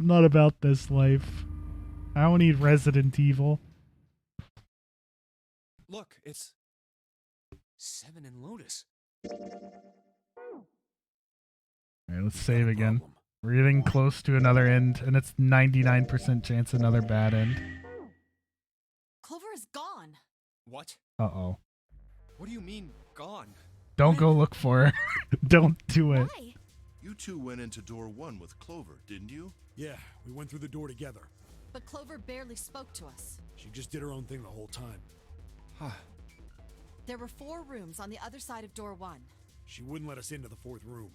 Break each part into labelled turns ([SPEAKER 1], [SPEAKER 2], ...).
[SPEAKER 1] I'm not about this life. I don't need Resident Evil.
[SPEAKER 2] Look, it's 7 in Lotus.
[SPEAKER 1] Alright, let's save again. We're getting close to another end, and it's 99% chance another bad end.
[SPEAKER 3] Clover is gone.
[SPEAKER 2] What?
[SPEAKER 1] Uh-oh.
[SPEAKER 2] What do you mean, gone?
[SPEAKER 1] Don't go look for her. Don't do it.
[SPEAKER 3] Why?
[SPEAKER 4] You two went into door 1 with Clover, didn't you?
[SPEAKER 5] Yeah, we went through the door together.
[SPEAKER 3] But Clover barely spoke to us.
[SPEAKER 5] She just did her own thing the whole time.
[SPEAKER 2] Huh.
[SPEAKER 3] There were 4 rooms on the other side of door 1.
[SPEAKER 5] She wouldn't let us into the 4th room.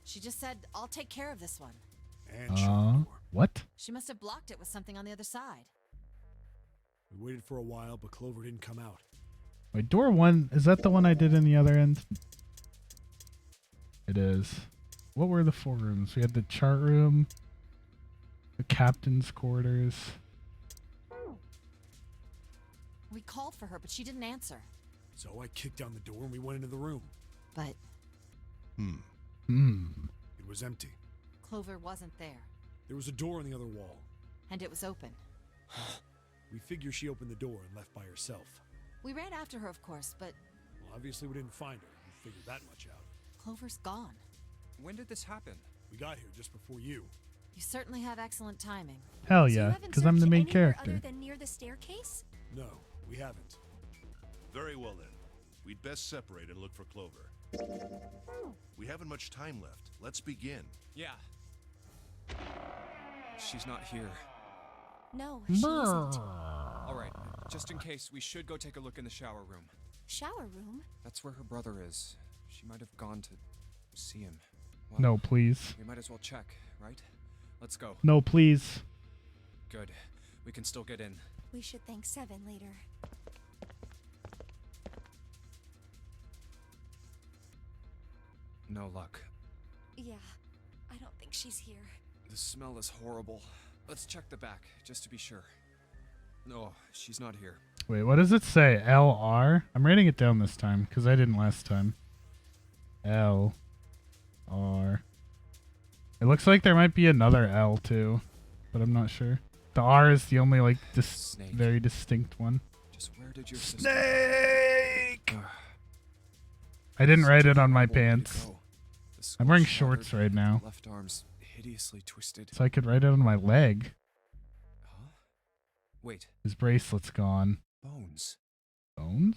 [SPEAKER 3] She just said, I'll take care of this one.
[SPEAKER 5] And shut the door.
[SPEAKER 1] What?
[SPEAKER 3] She must have blocked it with something on the other side.
[SPEAKER 5] We waited for a while, but Clover didn't come out.
[SPEAKER 1] Wait, door 1, is that the one I did in the other end? It is. What were the 4 rooms? We had the chart room, the captain's quarters.
[SPEAKER 3] We called for her, but she didn't answer.
[SPEAKER 5] So I kicked down the door and we went into the room.
[SPEAKER 3] But
[SPEAKER 5] It was empty.
[SPEAKER 3] Clover wasn't there.
[SPEAKER 5] There was a door on the other wall.
[SPEAKER 3] And it was open.
[SPEAKER 5] We figure she opened the door and left by herself.
[SPEAKER 3] We ran after her, of course, but
[SPEAKER 5] Well, obviously we didn't find her. We figured that much out.
[SPEAKER 3] Clover's gone.
[SPEAKER 2] When did this happen?
[SPEAKER 5] We got here just before you.
[SPEAKER 3] You certainly have excellent timing.
[SPEAKER 1] Hell
[SPEAKER 6] So you
[SPEAKER 1] yeah,
[SPEAKER 6] haven't
[SPEAKER 1] because I'm the
[SPEAKER 6] searched
[SPEAKER 1] main
[SPEAKER 6] anywhere
[SPEAKER 1] character.
[SPEAKER 6] Other than near the staircase?
[SPEAKER 5] No, we haven't.
[SPEAKER 4] Very well then. We'd best separate and look for Clover. We haven't much time left. Let's begin.
[SPEAKER 2] Yeah. She's not here.
[SPEAKER 6] No, she isn't.
[SPEAKER 2] All right, just in case, we should go take a look in the shower room.
[SPEAKER 6] Shower room?
[SPEAKER 2] That's where her brother is. She might have gone to see him. Well,
[SPEAKER 1] No, please.
[SPEAKER 2] We might as well check, right? Let's go.
[SPEAKER 1] No, please.
[SPEAKER 2] Good. We can still get in.
[SPEAKER 6] We should thank Seven later.
[SPEAKER 2] No luck.
[SPEAKER 6] Yeah, I don't think she's here.
[SPEAKER 2] The smell is horrible. Let's check the back, just to be sure. No, she's not here.
[SPEAKER 1] Wait, what does it say? LR? I'm writing it down this time, because I didn't last time. LR. It looks like there might be another L too, but I'm not sure. The R is the only, like,
[SPEAKER 2] Snake.
[SPEAKER 1] very distinct one.
[SPEAKER 2] Just where did your sister...
[SPEAKER 1] Snake!
[SPEAKER 2] Ugh.
[SPEAKER 1] I didn't write it on my
[SPEAKER 2] Horrible way to
[SPEAKER 1] pants.
[SPEAKER 2] go. The
[SPEAKER 1] I'm wearing
[SPEAKER 2] skull
[SPEAKER 1] shorts
[SPEAKER 2] shattered,
[SPEAKER 1] right now,
[SPEAKER 2] Left arm's hideously twisted.
[SPEAKER 1] so I could write it on my leg.
[SPEAKER 2] Huh? Wait,
[SPEAKER 1] His bracelet's gone.
[SPEAKER 2] bones.
[SPEAKER 1] Bones?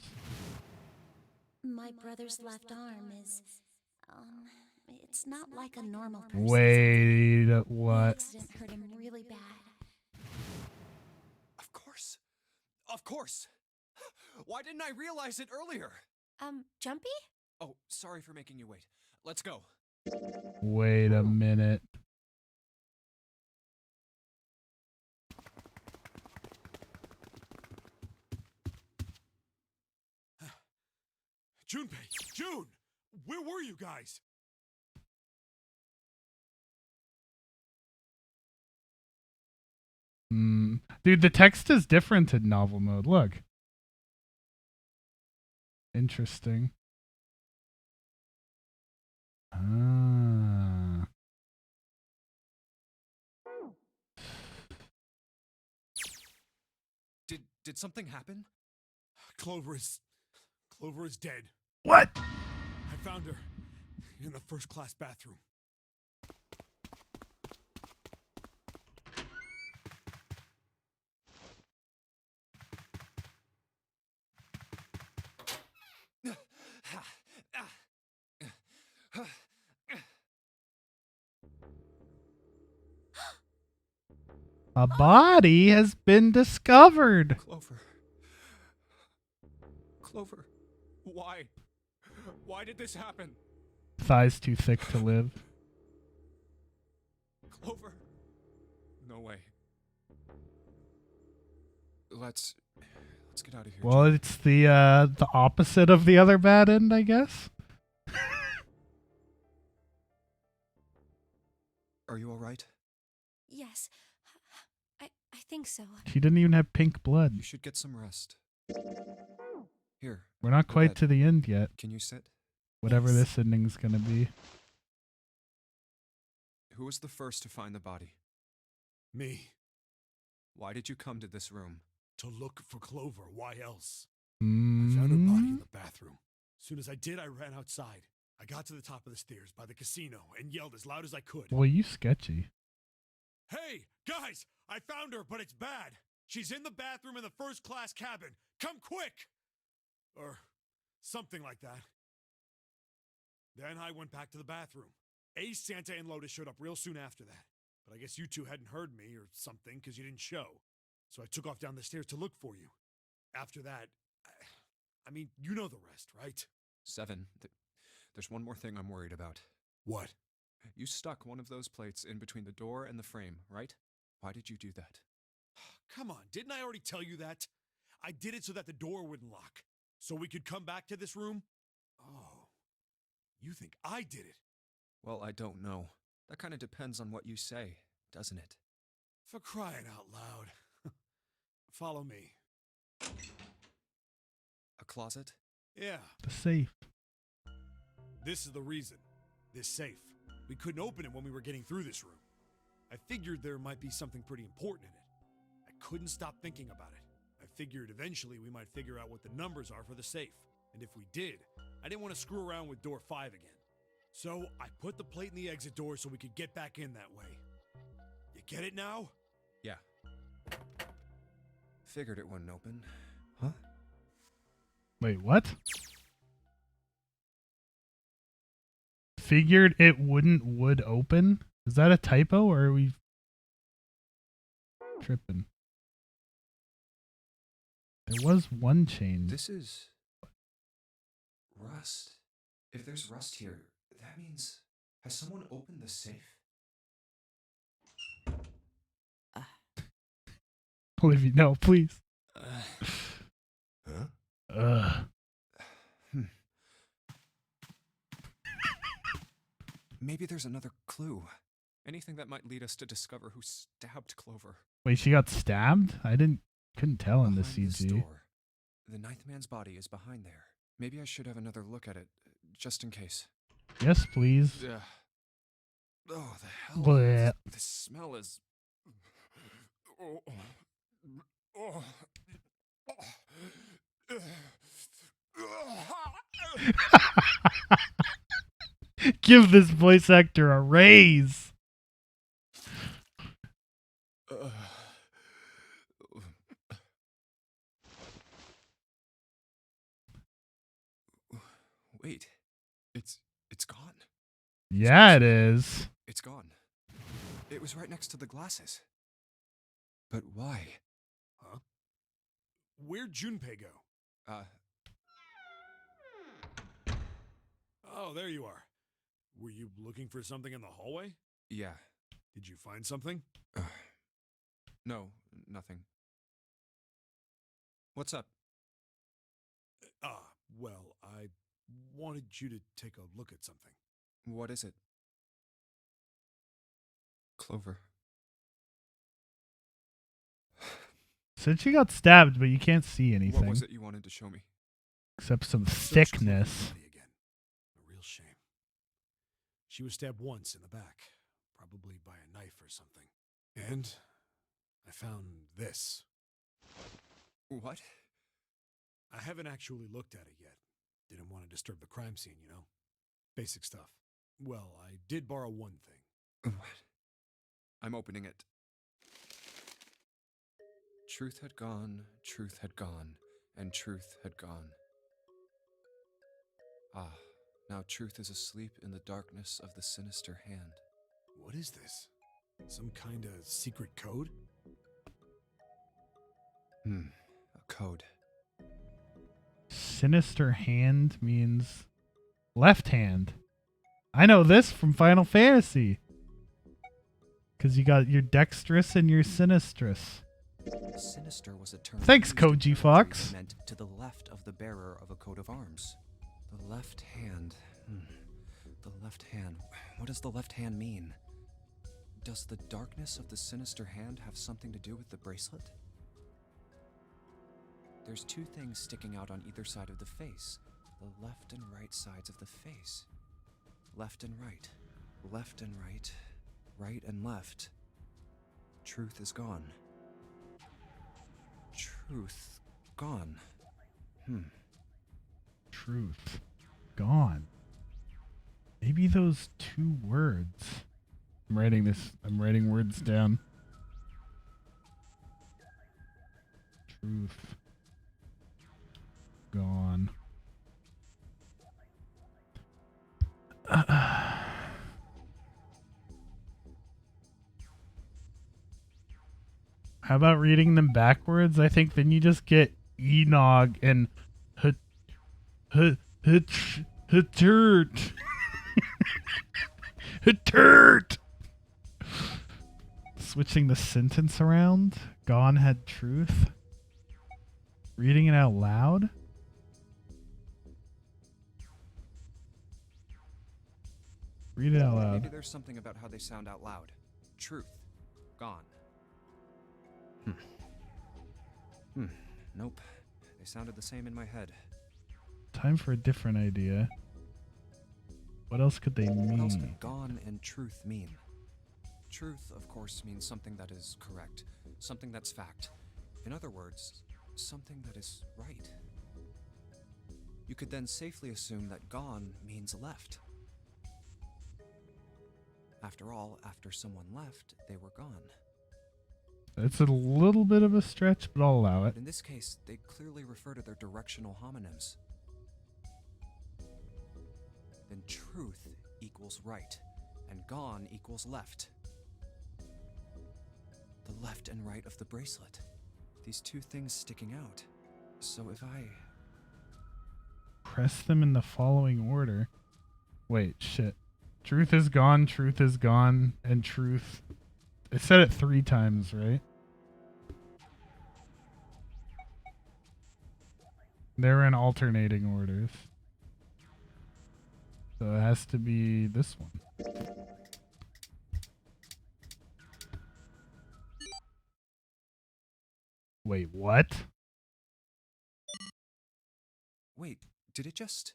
[SPEAKER 6] My brother's left arm is, it's not like a normal person.
[SPEAKER 1] Wait,
[SPEAKER 6] The
[SPEAKER 1] what?
[SPEAKER 6] accident hurt him really bad.
[SPEAKER 2] Of course. Of course. Why didn't I realize it earlier?
[SPEAKER 6] Junpei?
[SPEAKER 2] Oh, sorry for making you wait. Let's go.
[SPEAKER 1] Wait a minute.
[SPEAKER 5] Junpei! June! Where were you guys?
[SPEAKER 1] Dude, the text is different in novel mode. Look. Interesting. Ah.
[SPEAKER 2] Did something happen?
[SPEAKER 5] Clover is dead.
[SPEAKER 1] What?
[SPEAKER 5] I found her in the first class bathroom.
[SPEAKER 1] A body has been discovered.
[SPEAKER 2] Clover. Clover. Why? Why did this happen?
[SPEAKER 1] Thighs too thick to live.
[SPEAKER 2] Clover. No way. Let's get out of here.
[SPEAKER 1] Well, it's the opposite of the other bad end, I guess.
[SPEAKER 2] Are you all right?
[SPEAKER 6] Yes, I think so.
[SPEAKER 1] She didn't even have pink blood.
[SPEAKER 2] You should get some rest. Here.
[SPEAKER 1] We're not
[SPEAKER 2] go
[SPEAKER 1] quite
[SPEAKER 2] ahead.
[SPEAKER 1] to the end yet.
[SPEAKER 2] Can you sit?
[SPEAKER 1] Whatever
[SPEAKER 6] Yes.
[SPEAKER 1] this ending's gonna be.
[SPEAKER 2] Who was the first to find the body?
[SPEAKER 5] Me.
[SPEAKER 2] Why did you come to this room?
[SPEAKER 5] To look for Clover. Why else? I found her body in the bathroom. As soon as I did, I ran outside. I got to the top of the stairs by the casino and yelled as loud as I could.
[SPEAKER 1] Boy, you sketchy.
[SPEAKER 5] Hey, guys! I found her, but it's bad. She's in the bathroom in the first-class cabin. Come quick! Or something like that. Then I went back to the bathroom. Ace, Santa, and Lotus showed up real soon after that. But I guess you two hadn't heard me or something because you didn't show. So I took off down the stairs to look for you. After that, I mean, you know the rest, right?
[SPEAKER 2] 7. There's one more thing I'm worried about.
[SPEAKER 5] What?
[SPEAKER 2] You stuck one of those plates in between the door and the frame, right? Why did you do that?
[SPEAKER 5] Come on, didn't I already tell you that? I did it so that the door wouldn't lock. So we could come back to this room? Oh, you think I did it?
[SPEAKER 2] Well, I don't know. That kind of depends on what you say, doesn't it?
[SPEAKER 5] For crying out loud. Follow me.
[SPEAKER 2] A closet?
[SPEAKER 5] Yeah,
[SPEAKER 1] The safe.
[SPEAKER 5] this is the reason. This safe. We couldn't open it when we were getting through this room. I figured there might be something pretty important in it. I couldn't stop thinking about it. I figured eventually we might figure out what the numbers are for the safe. And if we did, I didn't want to screw around with door 5 again. So I put the plate in the exit door so we could get back in that way. You get it now?
[SPEAKER 2] Yeah. Figured it wouldn't open. Huh?
[SPEAKER 1] Wait, what? Figured it would open? Is that a typo or are we tripping? There was one change.
[SPEAKER 2] This is rust. If there's rust here, that means has someone opened the safe?
[SPEAKER 1] Olivia, no, please.
[SPEAKER 4] Huh?
[SPEAKER 1] Ugh.
[SPEAKER 2] Maybe there's another clue. Anything that might lead us to discover who stabbed Clover.
[SPEAKER 1] Wait, she got stabbed? Couldn't tell in the
[SPEAKER 2] Behind this
[SPEAKER 1] CG.
[SPEAKER 2] door. The 9th man's body is behind there. Maybe I should have another look at it, just in case.
[SPEAKER 1] Yes, please.
[SPEAKER 2] Oh, the hell.
[SPEAKER 1] Bleh.
[SPEAKER 2] This smell is... Oh. Oh.
[SPEAKER 1] Give this voice actor a raise.
[SPEAKER 2] Wait. It's gone.
[SPEAKER 1] Yeah, it is.
[SPEAKER 2] It's gone. It was right next to the glasses. But why?
[SPEAKER 5] Huh? Where'd Junpei go? Oh, there you are. Were you looking for something in the hallway?
[SPEAKER 2] Yeah.
[SPEAKER 5] Did you find something?
[SPEAKER 2] No, nothing. What's up?
[SPEAKER 5] Well, I wanted you to take a look at something.
[SPEAKER 2] What is it? Clover.
[SPEAKER 1] Said she got stabbed, but you can't see anything.
[SPEAKER 2] What was it you wanted to show me?
[SPEAKER 1] Except some
[SPEAKER 5] Searched
[SPEAKER 1] thickness.
[SPEAKER 5] Clover's body again. A real shame. She was stabbed once in the back, probably by a knife or something. And I found this.
[SPEAKER 2] What?
[SPEAKER 5] I haven't actually looked at it yet. Didn't want to disturb the crime scene, you know? Basic stuff. Well, I did borrow one thing.
[SPEAKER 2] What? I'm opening it. Truth had gone, and truth had gone. Ah, now truth is asleep in the darkness of the sinister hand.
[SPEAKER 5] What is this? Some kind of secret code?
[SPEAKER 2] A code.
[SPEAKER 1] Sinister hand means left hand. I know this from Final Fantasy. Because you got your dexterous and your sinistrous.
[SPEAKER 2] Sinister was a term.
[SPEAKER 1] Thanks,
[SPEAKER 2] used in
[SPEAKER 1] Koji
[SPEAKER 2] military
[SPEAKER 1] Fox.
[SPEAKER 2] that meant to the left of the bearer of a coat of arms. The left hand. The left hand. What does the left hand mean? Does the darkness of the sinister hand have something to do with the bracelet? There's 2 things sticking out on either side of the face. The left and right sides of the face. Left and right. Left and right. Right and left. truth is gone. Truth gone.
[SPEAKER 1] Truth gone. Maybe those two words. I'm writing words down. Truth gone. How about reading them backwards? I think then you just get Enog and Haturt. Haturt. Switching the sentence around. Gone had truth. Reading it out loud. Read it out loud.
[SPEAKER 2] Maybe there's something about how they sound out loud. Truth gone. Nope. They sounded the same in my head.
[SPEAKER 1] Time for a different idea. What else could they mean?
[SPEAKER 2] What else could gone and truth mean? Truth, of course, means something that is correct, something that's fact. In other words, something that is right. You could then safely assume that gone means left. After all, after someone left, they were gone.
[SPEAKER 1] It's a little bit of a stretch, but I'll allow it.
[SPEAKER 2] But in this case, they clearly refer to their directional homonyms. Then truth equals right, and gone equals left. The left and right of the bracelet. These two things sticking out. So if I...
[SPEAKER 1] press them in the following order. Wait, shit. Truth is gone, and truth... It said it 3 times, right? They're in alternating orders. So it has to be this one. Wait, what?
[SPEAKER 2] Wait, did it just...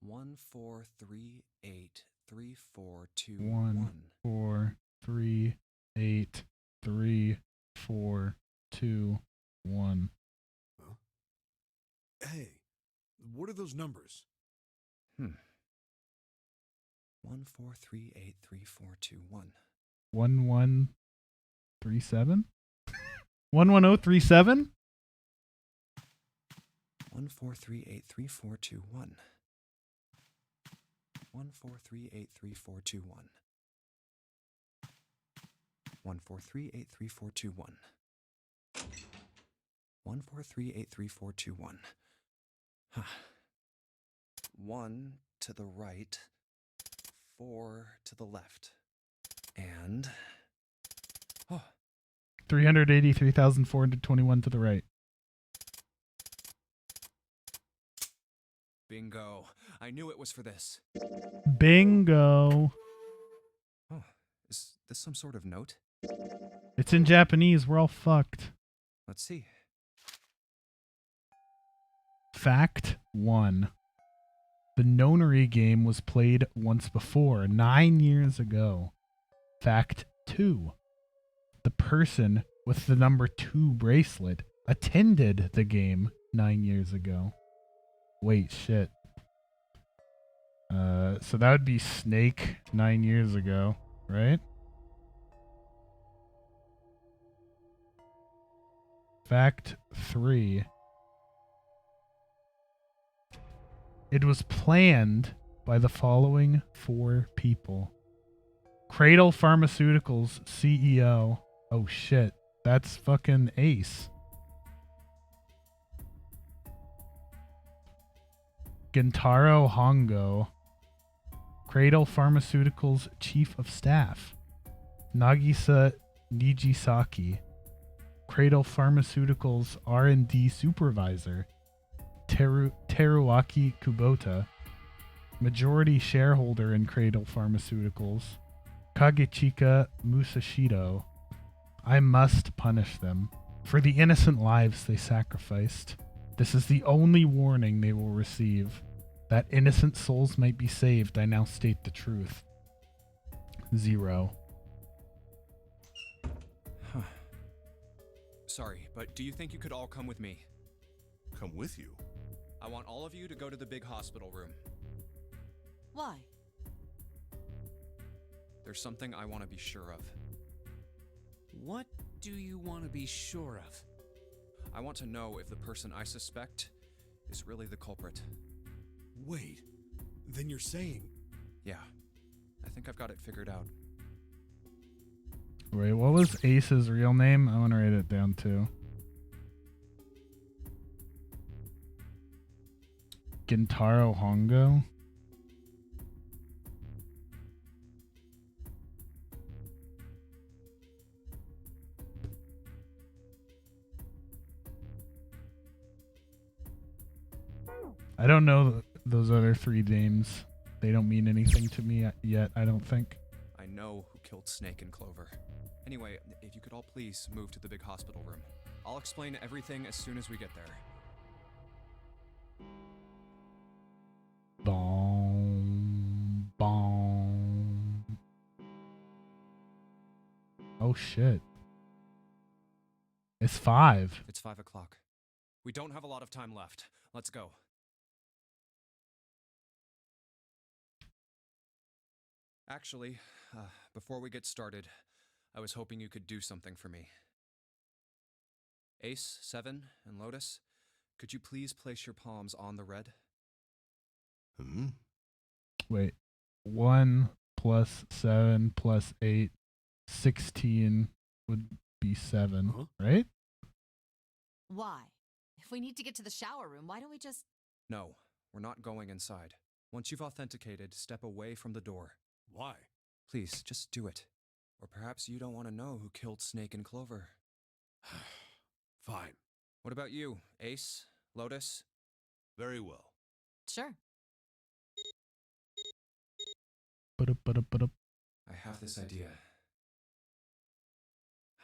[SPEAKER 2] 1, 4, 3, 8, 3, 4, 2,
[SPEAKER 1] 1, 4, 3, 8, 3, 4, 2, 1.
[SPEAKER 5] Huh? Hey, what are those numbers?
[SPEAKER 2] 1, 4, 3, 8, 3, 4, 2, 1.
[SPEAKER 1] 1137? 11037?
[SPEAKER 2] 1, 4, 3, 8, 3, 4, 2, 1. 1, 4, 3, 8, 3, 4, 2, 1. 1, 4, 3, 8, 3, 4, 2, 1. 1, 4, 3, 8, 3, 4, 2, 1. 1 to the right, 4 to the left, and...
[SPEAKER 1] 383,421 to the right.
[SPEAKER 2] Bingo. I knew it was for this.
[SPEAKER 1] Bingo.
[SPEAKER 2] Oh, is this some sort of note?
[SPEAKER 1] It's in Japanese. We're all fucked.
[SPEAKER 2] Let's see.
[SPEAKER 1] Fact 1. The nonary game was played once before, 9 years ago. Fact 2. The person with the number 2 bracelet attended the game 9 years ago. Wait, shit. So that would be Snake 9 years ago, right? Fact 3. It was planned by the following 4 people. Cradle Pharmaceuticals CEO. Oh shit, that's fucking Ace. Gentaro Hongo. Cradle Pharmaceuticals Chief of Staff. Nagisa Nijisaki. Cradle Pharmaceuticals R&D Supervisor. Teruaki Kubota. Majority shareholder in Cradle Pharmaceuticals. Kagechika Musashido. I must punish them for the innocent lives they sacrificed. This is the only warning they will receive. That innocent souls might be saved. I now state the truth. 0.
[SPEAKER 2] Sorry, but do you think you could all come with me?
[SPEAKER 4] Come with you.
[SPEAKER 2] I want all of you to go to the big hospital room.
[SPEAKER 3] Why?
[SPEAKER 2] There's something I want to be sure of.
[SPEAKER 7] What do you want to be sure of?
[SPEAKER 2] I want to know if the person I suspect is really the culprit.
[SPEAKER 5] Wait, then you're saying...
[SPEAKER 2] Yeah, I think I've got it figured out.
[SPEAKER 1] Wait, what was Ace's real name? I want to write it down too. Gintaro Hongo? I don't know those other 3 names. They don't mean anything to me yet, I don't think.
[SPEAKER 2] I know who killed Snake and Clover. Anyway, if you could all please move to the big hospital room. I'll explain everything as soon as we get there.
[SPEAKER 1] Boom. Boom. Oh shit. It's 5.
[SPEAKER 2] It's 5 o'clock. We don't have a lot of time left. Let's go. Actually, before we get started, I was hoping you could do something for me. Ace, 7, and Lotus, could you please place your palms on the red?
[SPEAKER 1] Wait. 1 plus 7 plus 8, 16 would be 7, right?
[SPEAKER 3] Why? If we need to get to the shower room, why don't we just...
[SPEAKER 2] No, we're not going inside. Once you've authenticated, step away from the door.
[SPEAKER 5] Why?
[SPEAKER 2] Please, just do it. Or perhaps you don't want to know who killed Snake and Clover.
[SPEAKER 5] Fine.
[SPEAKER 2] What about you, Ace? Lotus?
[SPEAKER 4] Very well.
[SPEAKER 3] Sure.
[SPEAKER 2] I have this idea.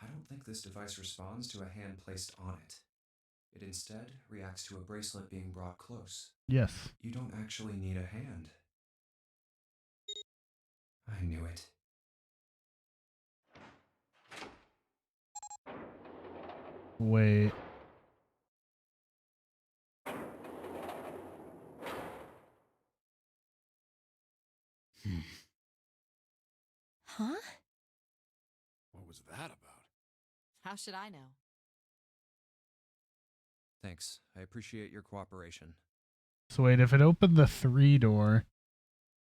[SPEAKER 2] I don't think this device responds to a hand placed on it. It instead reacts to a bracelet being brought close.
[SPEAKER 1] Yes.
[SPEAKER 2] You don't actually need a hand. I knew it.
[SPEAKER 1] Wait.
[SPEAKER 3] Huh?
[SPEAKER 5] What was that about?
[SPEAKER 3] How should I know?
[SPEAKER 2] Thanks. I appreciate your cooperation.
[SPEAKER 1] So wait, if it opened the 3 door,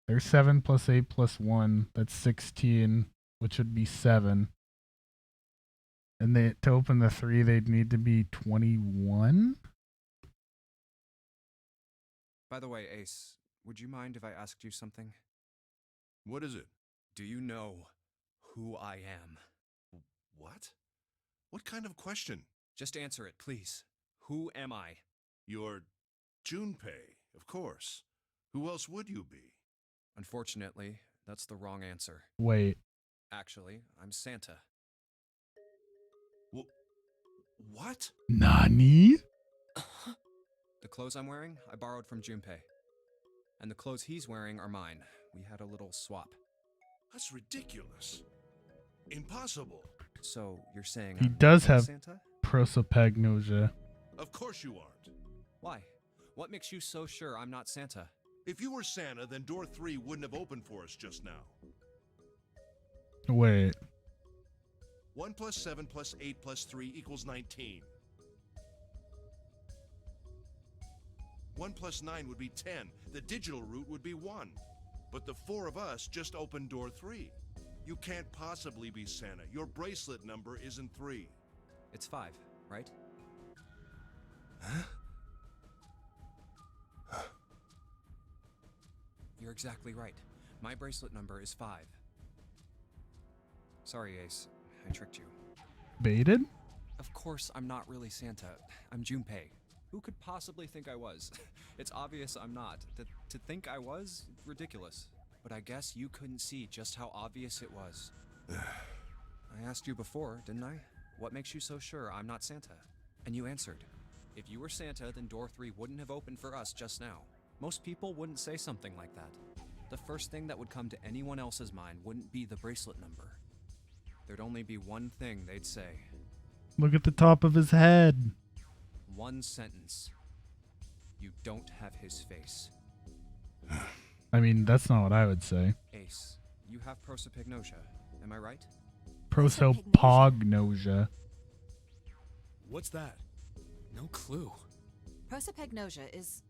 [SPEAKER 1] there's 7 plus 8 plus 1, that's 16, which would be 7. And to open the 3, they'd need to be 21?
[SPEAKER 2] By the way, Ace, would you mind if I asked you something?
[SPEAKER 4] What is it?
[SPEAKER 2] Do you know who I am?
[SPEAKER 4] What? What kind of question?
[SPEAKER 2] Just answer it, please. Who am I?
[SPEAKER 4] You're Junpei, of course. Who else would you be?
[SPEAKER 2] Unfortunately, that's the wrong answer.
[SPEAKER 1] Wait.
[SPEAKER 2] Actually, I'm Santa.
[SPEAKER 4] What?
[SPEAKER 1] Nani?
[SPEAKER 2] The clothes I'm wearing, I borrowed from Junpei. And the clothes he's wearing are mine. We had a little swap.
[SPEAKER 4] That's ridiculous. Impossible.
[SPEAKER 2] So, you're saying
[SPEAKER 1] He
[SPEAKER 2] I'm
[SPEAKER 1] does
[SPEAKER 2] not
[SPEAKER 1] have
[SPEAKER 2] Santa?
[SPEAKER 1] prosopagnosia.
[SPEAKER 4] Of course you aren't.
[SPEAKER 2] Why? What makes you so sure I'm not Santa?
[SPEAKER 4] If you were Santa, then door 3 wouldn't have opened for us just now.
[SPEAKER 1] Wait.
[SPEAKER 4] 1 plus 7 plus 8 plus 3 equals 19. 1 plus 9 would be 10. The digital route would be 1. But the 4 of us just opened door 3. You can't possibly be Santa. Your bracelet number isn't 3.
[SPEAKER 2] It's 5, right?
[SPEAKER 4] Huh?
[SPEAKER 2] You're exactly right. My bracelet number is 5. Sorry, Ace. I tricked you.
[SPEAKER 1] Baited?
[SPEAKER 2] Of course, I'm not really Santa. I'm Junpei. Who could possibly think I was? It's obvious I'm not. To think I was? Ridiculous. But I guess you couldn't see just how obvious it was. I asked you before, didn't I? What makes you so sure I'm not Santa? And you answered. If you were Santa, then door 3 wouldn't have opened for us just now. Most people wouldn't say something like that. The first thing that would come to anyone else's mind wouldn't be the bracelet number. There'd only be one thing they'd say.
[SPEAKER 1] Look at the top of his head.
[SPEAKER 2] One sentence. You don't have his face.
[SPEAKER 1] I mean, that's not what I would say.
[SPEAKER 2] Ace, you have prosopagnosia, am I right?
[SPEAKER 1] Prosopagnosia.
[SPEAKER 5] What's that?
[SPEAKER 7] No clue.
[SPEAKER 3] Prosopagnosia is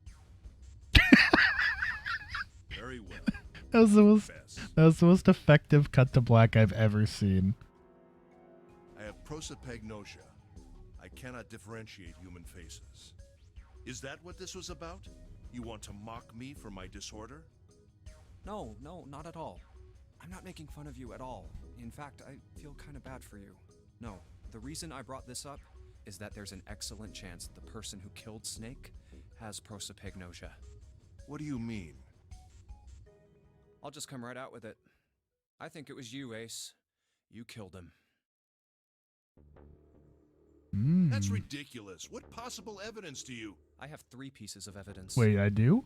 [SPEAKER 4] Very well.
[SPEAKER 1] That was the most,
[SPEAKER 4] Best.
[SPEAKER 1] that was the most effective cut to black I've ever seen.
[SPEAKER 4] I have prosopagnosia. I cannot differentiate human faces. Is that what this was about? You want to mock me for my disorder?
[SPEAKER 2] No, not at all. I'm not making fun of you at all. In fact, I feel kind of bad for you. No, the reason I brought this up is that there's an excellent chance the person who killed Snake has prosopagnosia.
[SPEAKER 4] What do you mean?
[SPEAKER 2] I'll just come right out with it. I think it was you, Ace. You killed him.
[SPEAKER 4] That's ridiculous. What possible evidence do you...
[SPEAKER 2] I have 3 pieces of evidence.
[SPEAKER 1] Wait, I do?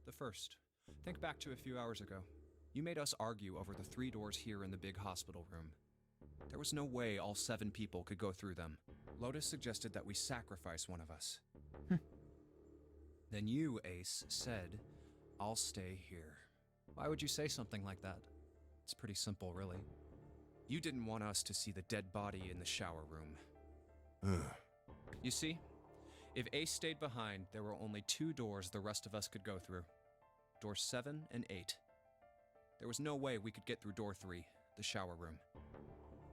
[SPEAKER 2] The first. Think back to a few hours ago. You made us argue over the 3 doors here in the big hospital room. There was no way all 7 people could go through them. Lotus suggested that we sacrifice one of us. Then you, Ace, said, I'll stay here. Why would you say something like that? It's pretty simple, really. You didn't want us to see the dead body in the shower room. You see, if Ace stayed behind, there were only 2 doors the rest of us could go through. Doors 7 and 8. There was no way we could get through door 3, the shower room.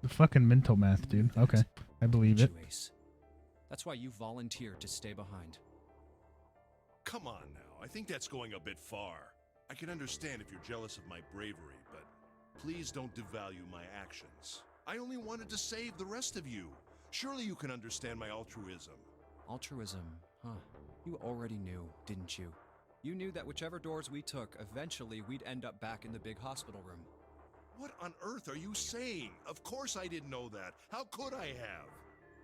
[SPEAKER 1] The fucking mental math, dude. Okay, I believe it.
[SPEAKER 2] You, Ace. That's why you volunteered to stay behind.
[SPEAKER 4] Come on now. I think that's going a bit far. I can understand if you're jealous of my bravery, but please don't devalue my actions. I only wanted to save the rest of you. Surely you can understand my altruism.
[SPEAKER 2] Altruism, huh? You already knew, didn't you? You knew that whichever doors we took, eventually we'd end up back in the big hospital room.
[SPEAKER 4] What on earth are you saying? Of course I didn't know that. How could I have?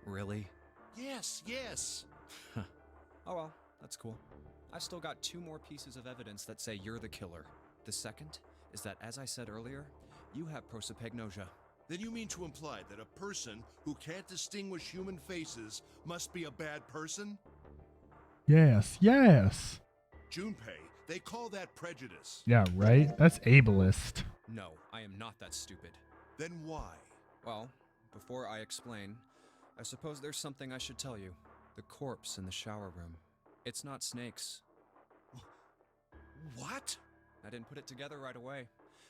[SPEAKER 2] Really?
[SPEAKER 4] Yes.
[SPEAKER 2] Oh well, that's cool. I've still got 2 more pieces of evidence that say you're the killer. The second is that, as I said earlier, you have prosopagnosia.
[SPEAKER 4] Then you mean to imply that a person who can't distinguish human faces must be a bad person?
[SPEAKER 1] Yes.
[SPEAKER 4] Junpei, they call that prejudice.
[SPEAKER 1] Yeah, right? That's ableist.
[SPEAKER 2] No, I am not that stupid.
[SPEAKER 4] Then why?
[SPEAKER 2] Well, before I explain, I suppose there's something I should tell you. The corpse in the shower room. It's not Snake's.
[SPEAKER 4] What?
[SPEAKER 2] I didn't put it together right away,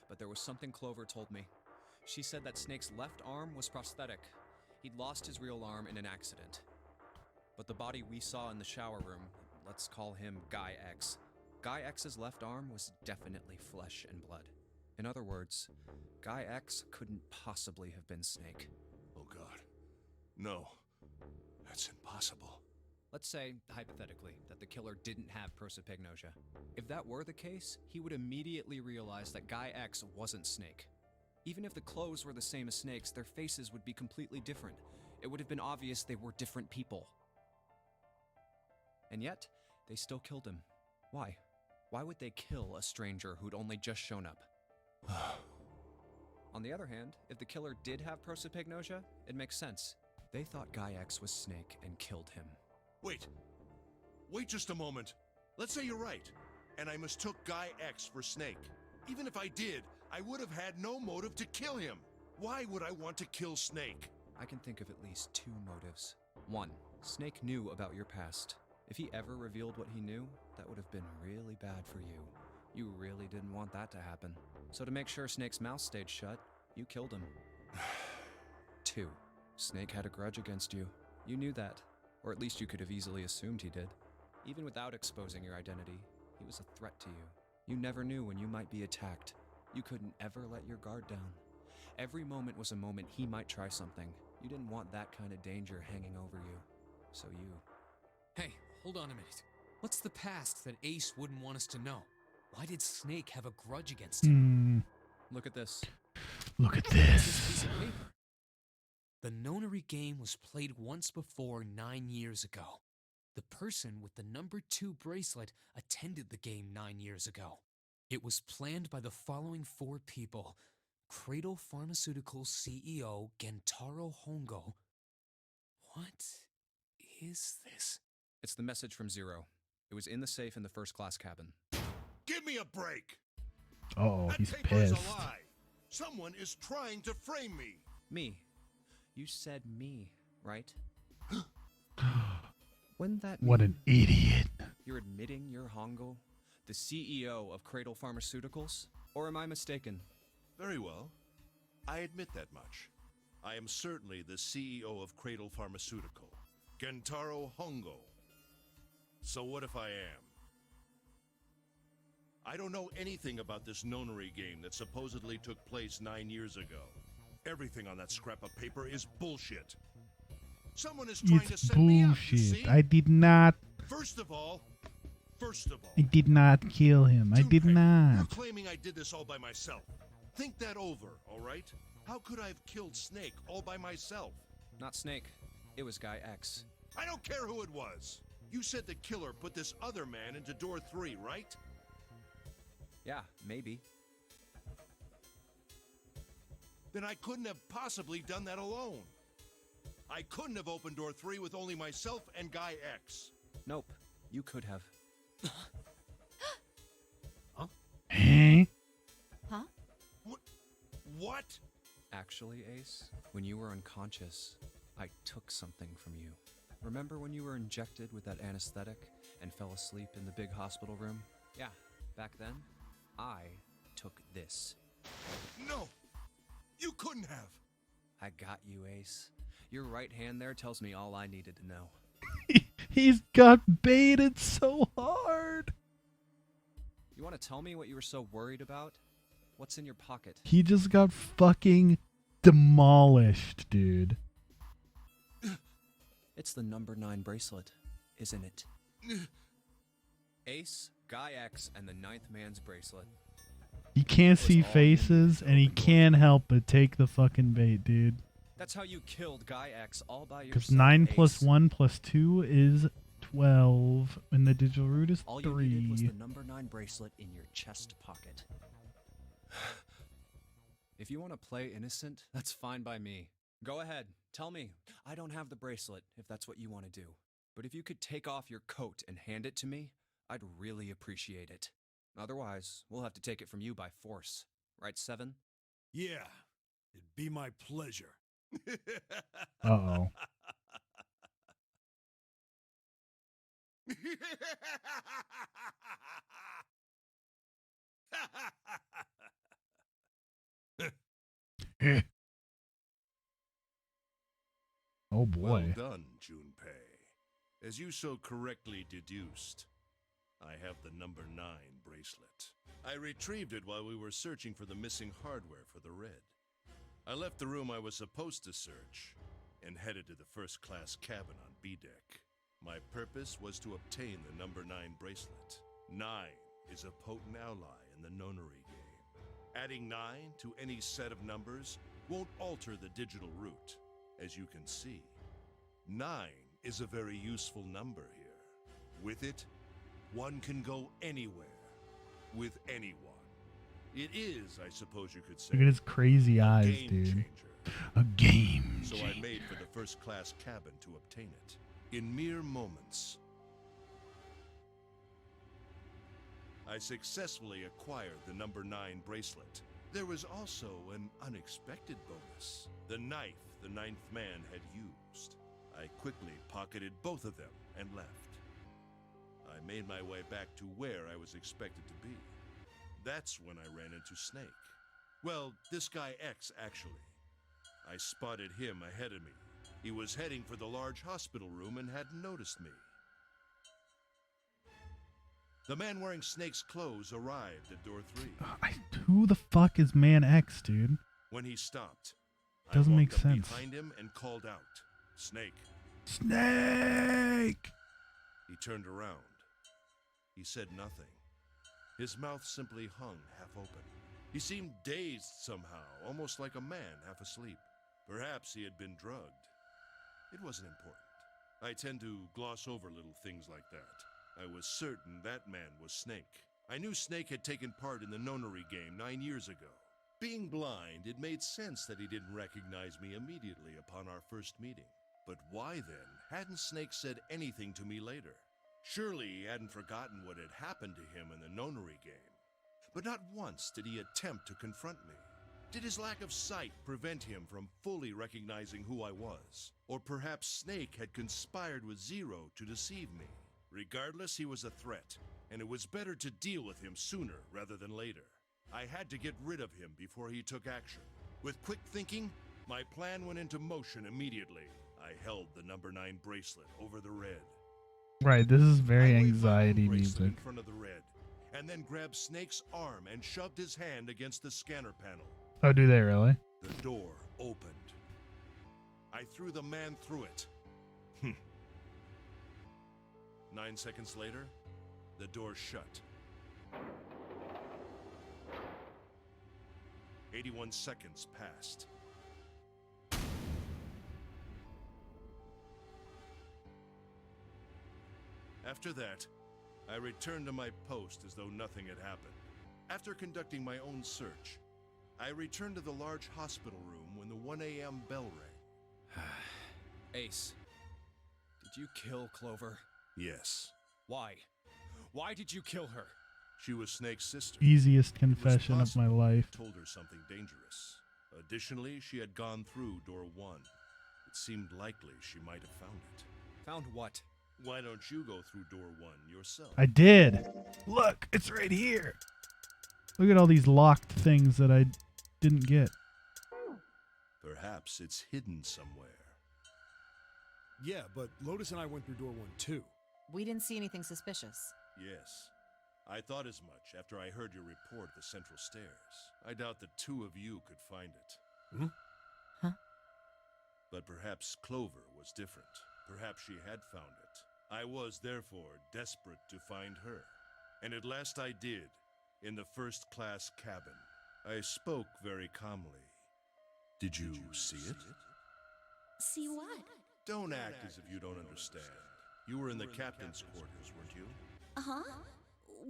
[SPEAKER 2] but there was something Clover told me. She said that Snake's left arm was prosthetic. He'd lost his real arm in an accident. But the body we saw in the shower room, let's call him Guy X. Guy X's left arm was definitely flesh and blood. In other words, Guy X couldn't possibly have been Snake.
[SPEAKER 4] Oh God. No. That's impossible.
[SPEAKER 2] Let's say, hypothetically, that the killer didn't have prosopagnosia. If that were the case, he would immediately realize that Guy X wasn't Snake. Even if the clothes were the same as Snake's, their faces would be completely different. It would have been obvious they were different people. And yet, they still killed him. Why? Why would they kill a stranger who'd only just shown up? On the other hand, if the killer did have prosopagnosia, it makes sense. They thought Guy X was Snake and killed him.
[SPEAKER 4] Wait just a moment. Let's say you're right, and I mistook Guy X for Snake. Even if I did, I would have had no motive to kill him. Why would I want to kill Snake?
[SPEAKER 2] I can think of at least 2 motives. 1, Snake knew about your past. If he ever revealed what he knew, that would have been really bad for you. You really didn't want that to happen. So to make sure Snake's mouth stayed shut, you killed him. 2, Snake had a grudge against you. You knew that, or at least you could have easily assumed he did. Even without exposing your identity, he was a threat to you. You never knew when you might be attacked. You couldn't ever let your guard down. Every moment was a moment he might try something. You didn't want that kind of danger hanging over you. So you...
[SPEAKER 7] Hey, hold on a minute. What's the past that Ace wouldn't want us to know? Why did Snake have a grudge against him?
[SPEAKER 2] Look at this.
[SPEAKER 1] Look at
[SPEAKER 7] What's this
[SPEAKER 1] this.
[SPEAKER 7] piece of paper? The nonary game was played once before 9 years ago. The person with the number 2 bracelet attended the game 9 years ago. It was planned by the following 4 people: Cradle Pharmaceuticals CEO Gentaro Hongo. What is this?
[SPEAKER 2] It's the message from Zero. It was in the safe in the first class cabin.
[SPEAKER 4] Give me a break!
[SPEAKER 1] Oh,
[SPEAKER 4] That
[SPEAKER 1] he's
[SPEAKER 4] paper is
[SPEAKER 1] pissed.
[SPEAKER 4] a lie! Someone is trying to frame me!
[SPEAKER 2] Me. You said me, right? Wouldn't that
[SPEAKER 1] What
[SPEAKER 2] mean
[SPEAKER 1] an idiot.
[SPEAKER 2] you're admitting you're Hongo, the CEO of Cradle Pharmaceuticals? Or am I mistaken?
[SPEAKER 4] Very well. I admit that much. I am certainly the CEO of Cradle Pharmaceutical, Gentaro Hongo. So what if I am? I don't know anything about this nonary game that supposedly took place 9 years ago. Everything on that scrap of paper is bullshit. Someone is trying to
[SPEAKER 1] It's
[SPEAKER 4] set me up, you
[SPEAKER 1] bullshit.
[SPEAKER 4] see?
[SPEAKER 1] I did not
[SPEAKER 4] First of all,
[SPEAKER 1] kill him. I did
[SPEAKER 4] Junpei,
[SPEAKER 1] not.
[SPEAKER 4] You're claiming I did this all by myself. Think that over, all right? How could I have killed Snake all by myself?
[SPEAKER 2] Not Snake. It was Guy X.
[SPEAKER 4] I don't care who it was. You said the killer put this other man into door 3, right?
[SPEAKER 2] Yeah, maybe.
[SPEAKER 4] Then I couldn't have possibly done that alone. I couldn't have opened door 3 with only myself and Guy X.
[SPEAKER 2] Nope. You could have.
[SPEAKER 1] Eh?
[SPEAKER 3] Huh?
[SPEAKER 4] What?
[SPEAKER 2] Actually, Ace, when you were unconscious, I took something from you. Remember when you were injected with that anesthetic and fell asleep in the big hospital room? Yeah, back then, I took this.
[SPEAKER 4] No! You couldn't have!
[SPEAKER 2] I got you, Ace. Your right hand there tells me all I needed to know.
[SPEAKER 1] He's got baited so hard.
[SPEAKER 2] You want to tell me what you were so worried about? What's in your pocket?
[SPEAKER 1] He just got fucking demolished, dude.
[SPEAKER 2] It's the number 9 bracelet, isn't it? Ace, Guy X, and the 9th man's bracelet.
[SPEAKER 1] He can't
[SPEAKER 2] was
[SPEAKER 1] see
[SPEAKER 2] all
[SPEAKER 1] faces,
[SPEAKER 2] needed to
[SPEAKER 1] and he
[SPEAKER 2] open doors.
[SPEAKER 1] can't help but take the fucking bait, dude.
[SPEAKER 2] That's how you killed Guy X all by yourself.
[SPEAKER 1] Because 9
[SPEAKER 2] Ace.
[SPEAKER 1] plus 1 plus 2 is 12, and the digital root is
[SPEAKER 2] All you needed was
[SPEAKER 1] 3.
[SPEAKER 2] the number 9 bracelet in your chest pocket. If you want to play innocent, that's fine by me. Go ahead, tell me. I don't have the bracelet, if that's what you want to do. But if you could take off your coat and hand it to me, I'd really appreciate it. Otherwise, we'll have to take it from you by force. Right, Seven?
[SPEAKER 5] Yeah, it'd be my pleasure.
[SPEAKER 1] Uh-oh. Oh boy.
[SPEAKER 4] Well done, Junpei. As you so correctly deduced, I have the number 9 bracelet. I retrieved it while we were searching for the missing hardware for the red. I left the room I was supposed to search and headed to the first class cabin on B deck. My purpose was to obtain the number 9 bracelet. 9 is a potent ally in the nonary game. Adding 9 to any set of numbers won't alter the digital root. As you can see, 9 is a very useful number here. With it, one can go anywhere, with anyone. It is, I suppose you could say,
[SPEAKER 1] Look at his crazy
[SPEAKER 4] a
[SPEAKER 1] eyes,
[SPEAKER 4] game
[SPEAKER 1] dude.
[SPEAKER 4] changer.
[SPEAKER 1] A game
[SPEAKER 4] So I
[SPEAKER 1] changer.
[SPEAKER 4] made for the first class cabin to obtain it. In mere moments, I successfully acquired the number 9 bracelet. There was also an unexpected bonus. The knife the 9th man had used. I quickly pocketed both of them and left. I made my way back to where I was expected to be. That's when I ran into Snake. Well, this guy X, actually. I spotted him ahead of me. He was heading for the large hospital room and hadn't noticed me. The man wearing Snake's clothes arrived at door 3.
[SPEAKER 1] Who the fuck is Man X, dude?
[SPEAKER 4] When he stopped,
[SPEAKER 1] Doesn't
[SPEAKER 4] I
[SPEAKER 1] make
[SPEAKER 4] walked up
[SPEAKER 1] sense.
[SPEAKER 4] behind him and called out, "Snake."
[SPEAKER 1] Snake!
[SPEAKER 4] He turned around. He said nothing. His mouth simply hung half open. He seemed dazed somehow, almost like a man half asleep. Perhaps he had been drugged. It wasn't important. I tend to gloss over little things like that. I was certain that man was Snake. I knew Snake had taken part in the nonary game 9 years ago. Being blind, it made sense that he didn't recognize me immediately upon our first meeting. But why then hadn't Snake said anything to me later? Surely he hadn't forgotten what had happened to him in the nonary game. But not once did he attempt to confront me. Did his lack of sight prevent him from fully recognizing who I was? Or perhaps Snake had conspired with Zero to deceive me? Regardless, he was a threat, and it was better to deal with him sooner rather than later. I had to get rid of him before he took action. With quick thinking, my plan went into motion immediately. I held the number 9 bracelet over the red.
[SPEAKER 1] Right, this is very
[SPEAKER 4] I waved my own
[SPEAKER 1] anxiety
[SPEAKER 4] bracelet
[SPEAKER 1] music.
[SPEAKER 4] in front of the red, and then grabbed Snake's arm and shoved his hand against the scanner panel.
[SPEAKER 1] Oh, do they really?
[SPEAKER 4] The door opened. I threw the man through it. 9 seconds later, the door shut. 81 seconds passed. After that, I returned to my post as though nothing had happened. After conducting my own search, I returned to the large hospital room when the 1 a.m. bell rang.
[SPEAKER 2] Ace, did you kill Clover?
[SPEAKER 4] Yes,
[SPEAKER 2] Why? Why did you kill her?
[SPEAKER 4] she was Snake's sister.
[SPEAKER 1] Easiest
[SPEAKER 4] It was
[SPEAKER 1] confession of my
[SPEAKER 4] possible
[SPEAKER 1] life.
[SPEAKER 4] I told her something dangerous. Additionally, she had gone through door 1. It seemed likely she might have found it.
[SPEAKER 2] Found what?
[SPEAKER 4] Why don't you go through door 1 yourself?
[SPEAKER 1] I did. Look, it's right here. Look at all these locked things that I didn't get.
[SPEAKER 4] Perhaps it's hidden somewhere.
[SPEAKER 5] Yeah, but Lotus and I went through door 1 too.
[SPEAKER 3] We didn't see anything suspicious.
[SPEAKER 4] Yes. I thought as much after I heard your report at the central stairs. I doubt the 2 of you could find it.
[SPEAKER 3] Huh?
[SPEAKER 4] But perhaps Clover was different. Perhaps she had found it. I was, therefore, desperate to find her. And at last I did, in the first-class cabin. I spoke very calmly. Did you see it?
[SPEAKER 6] See what?
[SPEAKER 4] Don't act as if you don't understand. You were in the captain's quarters, weren't you?
[SPEAKER 6] Uh-huh.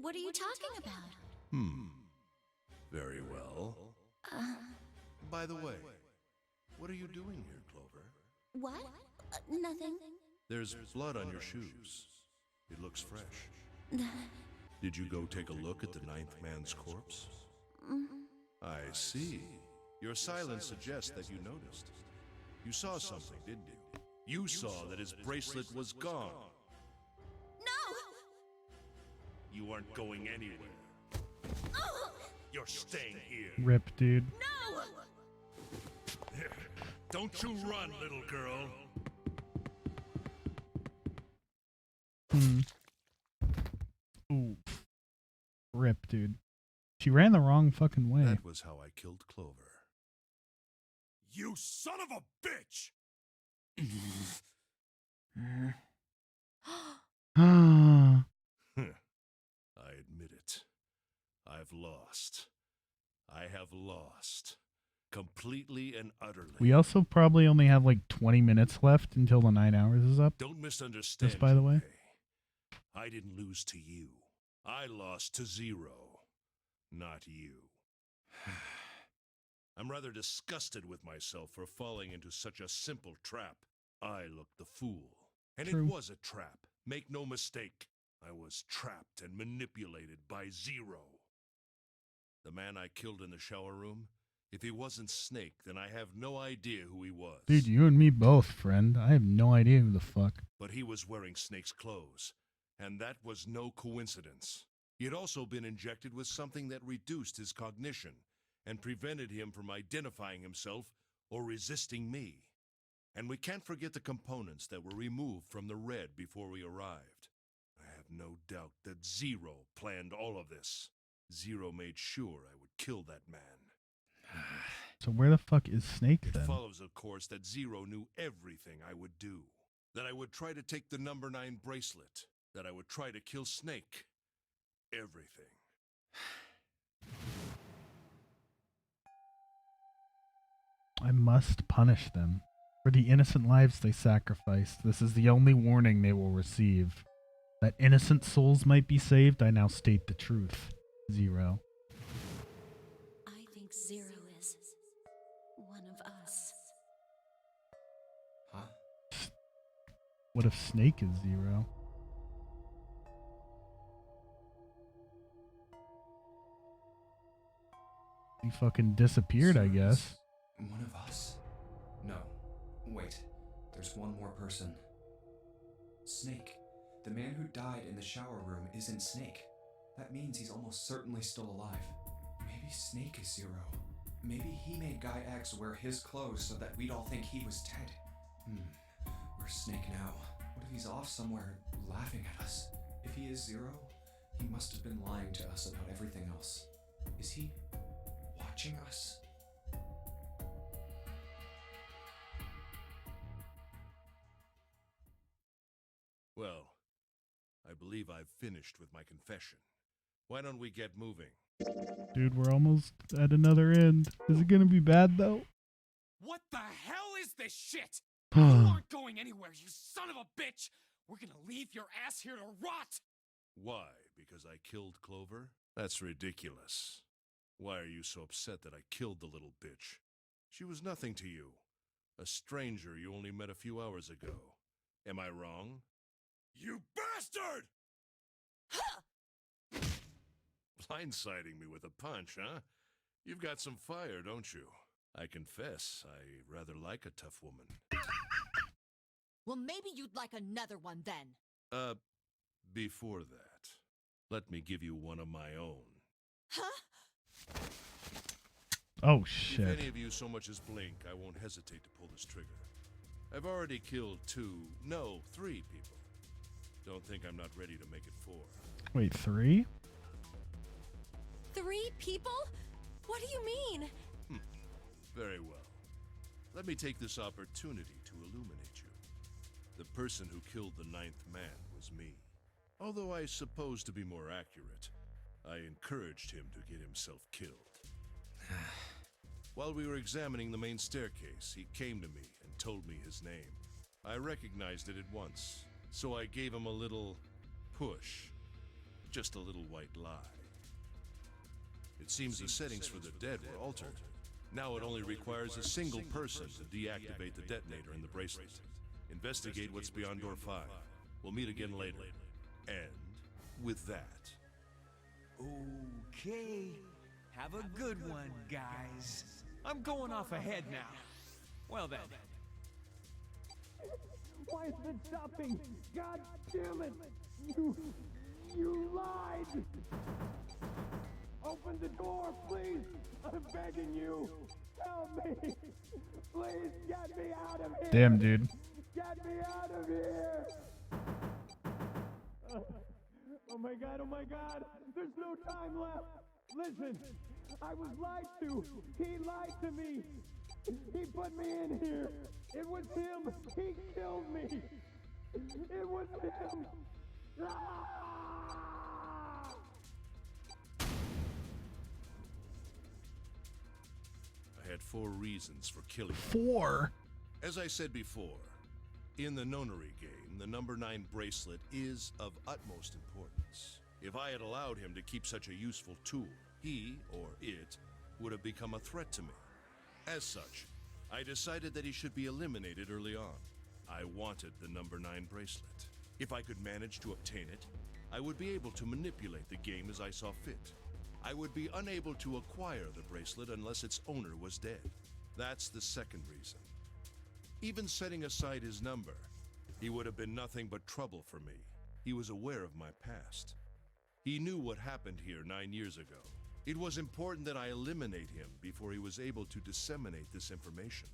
[SPEAKER 6] What are you talking about?
[SPEAKER 4] Very well. By the way, what are you doing here, Clover?
[SPEAKER 6] What? Nothing.
[SPEAKER 4] There's blood on your shoes. It looks fresh. Did you go take a look at the 9th man's corpse? I see. Your silence suggests that you noticed. You saw something, didn't you? You saw that his bracelet was gone.
[SPEAKER 6] No!
[SPEAKER 4] You aren't going anywhere. You're staying here.
[SPEAKER 1] Rip, dude.
[SPEAKER 6] No!
[SPEAKER 4] Don't you run, little girl.
[SPEAKER 1] Ooh. Rip, dude. She ran the wrong fucking way.
[SPEAKER 4] That was how I killed Clover.
[SPEAKER 5] You son of a bitch!
[SPEAKER 1] Ah.
[SPEAKER 4] I admit it. I've lost. I have lost. Completely and utterly.
[SPEAKER 1] We also probably only have like 20 minutes left until the 9 hours is up.
[SPEAKER 4] Don't misunderstand.
[SPEAKER 1] Just by the way.
[SPEAKER 4] Junpei. I didn't lose to you. I lost to Zero. Not you. I'm rather disgusted with myself for falling into such a simple trap. I looked the fool. And
[SPEAKER 1] True.
[SPEAKER 4] it was a trap. Make no mistake. I was trapped and manipulated by Zero. The man I killed in the shower room, if he wasn't Snake, then I have no idea who he was.
[SPEAKER 1] Dude, you and me both, friend. I have no idea who the fuck.
[SPEAKER 4] But he was wearing Snake's clothes, and that was no coincidence. He had also been injected with something that reduced his cognition and prevented him from identifying himself or resisting me. And we can't forget the components that were removed from the red before we arrived. I have no doubt that Zero planned all of this. Zero made sure I would kill that man.
[SPEAKER 1] So where the fuck is Snake
[SPEAKER 4] It
[SPEAKER 1] then?
[SPEAKER 4] follows, of course, that Zero knew everything I would do. That I would try to take the number 9 bracelet. That I would try to kill Snake. Everything.
[SPEAKER 1] I must punish them. For the innocent lives they sacrificed, this is the only warning they will receive. That innocent souls might be saved, I now state the truth. 0.
[SPEAKER 6] I think Zero is one of us.
[SPEAKER 2] Huh?
[SPEAKER 1] What if Snake is 0? He fucking disappeared, I guess.
[SPEAKER 2] One of us? No. Wait. There's one more person. Snake. The man who died in the shower room isn't Snake. That means he's almost certainly still alive. Maybe Snake is 0. Maybe he made Guy X wear his clothes so that we'd all think he was dead. Where's Snake now? What if he's off somewhere laughing at us? If he is 0, he must have been lying to us about everything else. Is he watching us?
[SPEAKER 4] Well, I believe I've finished with my confession. Why don't we get moving?
[SPEAKER 1] Dude, we're almost at another end. Is it gonna be bad, though?
[SPEAKER 7] What the hell is this shit? You aren't going anywhere, you son of a bitch! We're gonna leave your ass here to rot!
[SPEAKER 4] Why? Because I killed Clover? That's ridiculous. Why are you so upset that I killed the little bitch? She was nothing to you. A stranger you only met a few hours ago. Am I wrong?
[SPEAKER 5] You bastard!
[SPEAKER 4] Blindsiding me with a punch, huh? You've got some fire, don't you? I confess, I rather like a tough woman.
[SPEAKER 3] Well, maybe you'd like another one then.
[SPEAKER 4] Before that, let me give you one of my own.
[SPEAKER 3] Huh?
[SPEAKER 1] Oh,
[SPEAKER 4] If
[SPEAKER 1] shit.
[SPEAKER 4] any of you so much as blink, I won't hesitate to pull this trigger. I've already killed 3 people. Don't think I'm not ready to make it 4.
[SPEAKER 1] Wait, 3?
[SPEAKER 6] 3 people? What do you mean?
[SPEAKER 4] Very well. Let me take this opportunity to illuminate you. The person who killed the 9th man was me. Although I suppose to be more accurate, I encouraged him to get himself killed. While we were examining the main staircase, he came to me and told me his name. I recognized it at once, so I gave him a little push. Just a little white lie. It seems the settings for the dead were altered. Now it only requires a single person to deactivate the detonator in the bracelet. Investigate what's beyond door 5. We'll meet again later. And with that...
[SPEAKER 8] Okay. Have a good one, guys. I'm going off ahead now. Well then.
[SPEAKER 9] Why is it stopping? God damn it! You lied! Open the door, please! I'm begging you! Help me! Please get me out of here!
[SPEAKER 1] Damn, dude.
[SPEAKER 9] Get me out of here! Oh my god! There's no time left! Listen! I was lied to! He lied to me! He put me in here! It was him! He killed me! It was him! Ah!
[SPEAKER 4] I had 4 reasons for killing him.
[SPEAKER 1] 4?
[SPEAKER 4] As I said before, in the nonary game, the number 9 bracelet is of utmost importance. If I had allowed him to keep such a useful tool, he, or it, would have become a threat to me. As such, I decided that he should be eliminated early on. I wanted the number 9 bracelet. If I could manage to obtain it, I would be able to manipulate the game as I saw fit. I would be unable to acquire the bracelet unless its owner was dead. That's the second reason. Even setting aside his number, he would have been nothing but trouble for me. He was aware of my past. He knew what happened here 9 years ago. It was important that I eliminate him before he was able to disseminate this information.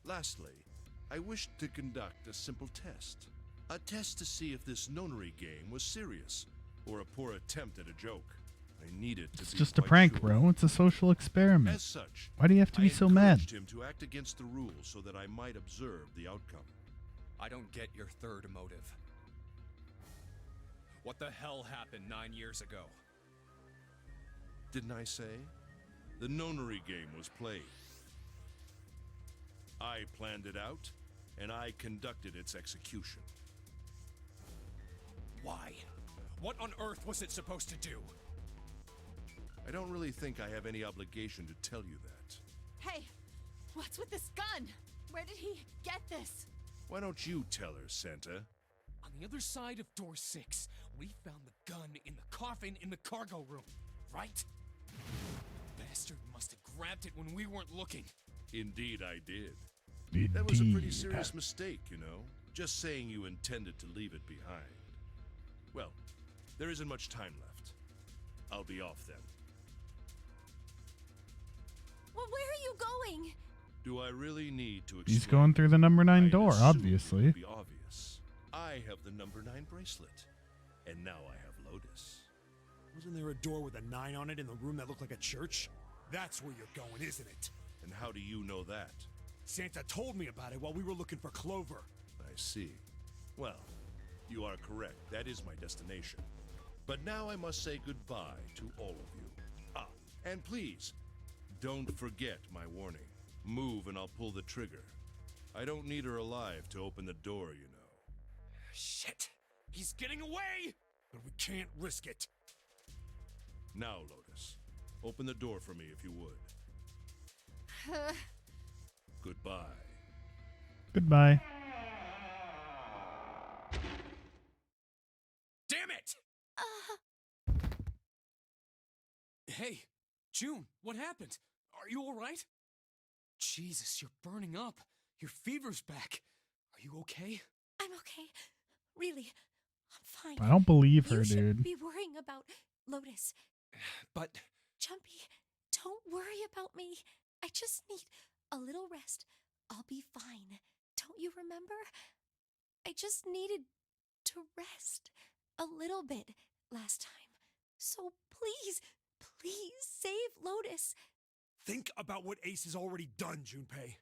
[SPEAKER 4] Lastly, I wished to conduct a simple test. A test to see if this nonary game was serious, or a poor attempt at a joke. I needed to
[SPEAKER 1] It's
[SPEAKER 4] be
[SPEAKER 1] just a
[SPEAKER 4] quite
[SPEAKER 1] prank,
[SPEAKER 4] sure.
[SPEAKER 1] bro. It's a social experiment.
[SPEAKER 4] As such,
[SPEAKER 1] Why do you have to be so mad?
[SPEAKER 4] encouraged him to act against the rules so that I might observe the outcome.
[SPEAKER 2] I don't get your third motive. What the hell happened 9 years ago?
[SPEAKER 4] Didn't I say? The nonary game was played. I planned it out, and I conducted its execution.
[SPEAKER 5] Why? What on earth was it supposed to do?
[SPEAKER 4] I don't really think I have any obligation to tell you that.
[SPEAKER 3] Hey, what's with this gun? Where did he get this?
[SPEAKER 4] Why don't you tell her, Santa?
[SPEAKER 7] On the other side of door 6, we found the gun in the coffin in the cargo room, right? Bastard must have grabbed it when we weren't looking.
[SPEAKER 4] Indeed I did.
[SPEAKER 1] Indeed.
[SPEAKER 4] That was a pretty serious mistake, you know? Just saying you intended to leave it behind. Well, there isn't much time left. I'll be off then.
[SPEAKER 6] Well, where are you going?
[SPEAKER 4] Do I really need to explain?
[SPEAKER 1] He's going through the number 9
[SPEAKER 4] I'd
[SPEAKER 1] door,
[SPEAKER 4] assume it
[SPEAKER 1] obviously.
[SPEAKER 4] would be obvious. I have the number 9 bracelet, and now I have Lotus.
[SPEAKER 5] Wasn't there a door with a 9 on it in the room that looked like a church? That's where you're going, isn't it?
[SPEAKER 4] And how do you know that?
[SPEAKER 5] Santa told me about it while we were looking for Clover.
[SPEAKER 4] I see. Well, you are correct. That is my destination. But now I must say goodbye to all of you. Ah, and please, don't forget my warning. Move and I'll pull the trigger. I don't need her alive to open the door, you know.
[SPEAKER 5] Shit! He's getting away! But we can't risk it.
[SPEAKER 4] Now, Lotus, open the door for me if you would. Goodbye.
[SPEAKER 1] Goodbye.
[SPEAKER 5] Damn it!
[SPEAKER 7] Hey, June, what happened? Are you all right? Jesus, you're burning up. Your fever's back. Are you okay?
[SPEAKER 6] I'm okay. Really, I'm fine.
[SPEAKER 1] I don't believe her,
[SPEAKER 6] You shouldn't
[SPEAKER 1] dude.
[SPEAKER 6] be worrying about Lotus.
[SPEAKER 5] But
[SPEAKER 6] Junpei, don't worry about me. I just need a little rest. I'll be fine. Don't you remember? I just needed to rest a little bit last time. So please, please save Lotus.
[SPEAKER 5] think about what Ace has already done, Junpei.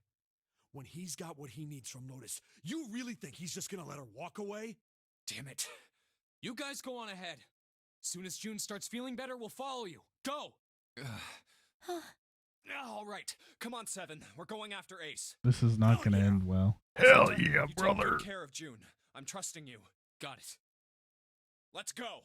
[SPEAKER 5] When he's got what he needs from Lotus, you really think he's just gonna let her walk away?
[SPEAKER 7] Damn it. You guys go on ahead. Soon as June starts feeling better, we'll follow you. Go!
[SPEAKER 6] Huh.
[SPEAKER 7] All right. Come on, Seven. We're going after Ace.
[SPEAKER 1] This is not
[SPEAKER 5] Hell
[SPEAKER 1] going to
[SPEAKER 5] yeah.
[SPEAKER 1] end well.
[SPEAKER 7] Santa, you take good care of June. I'm trusting you. Got it. Let's go.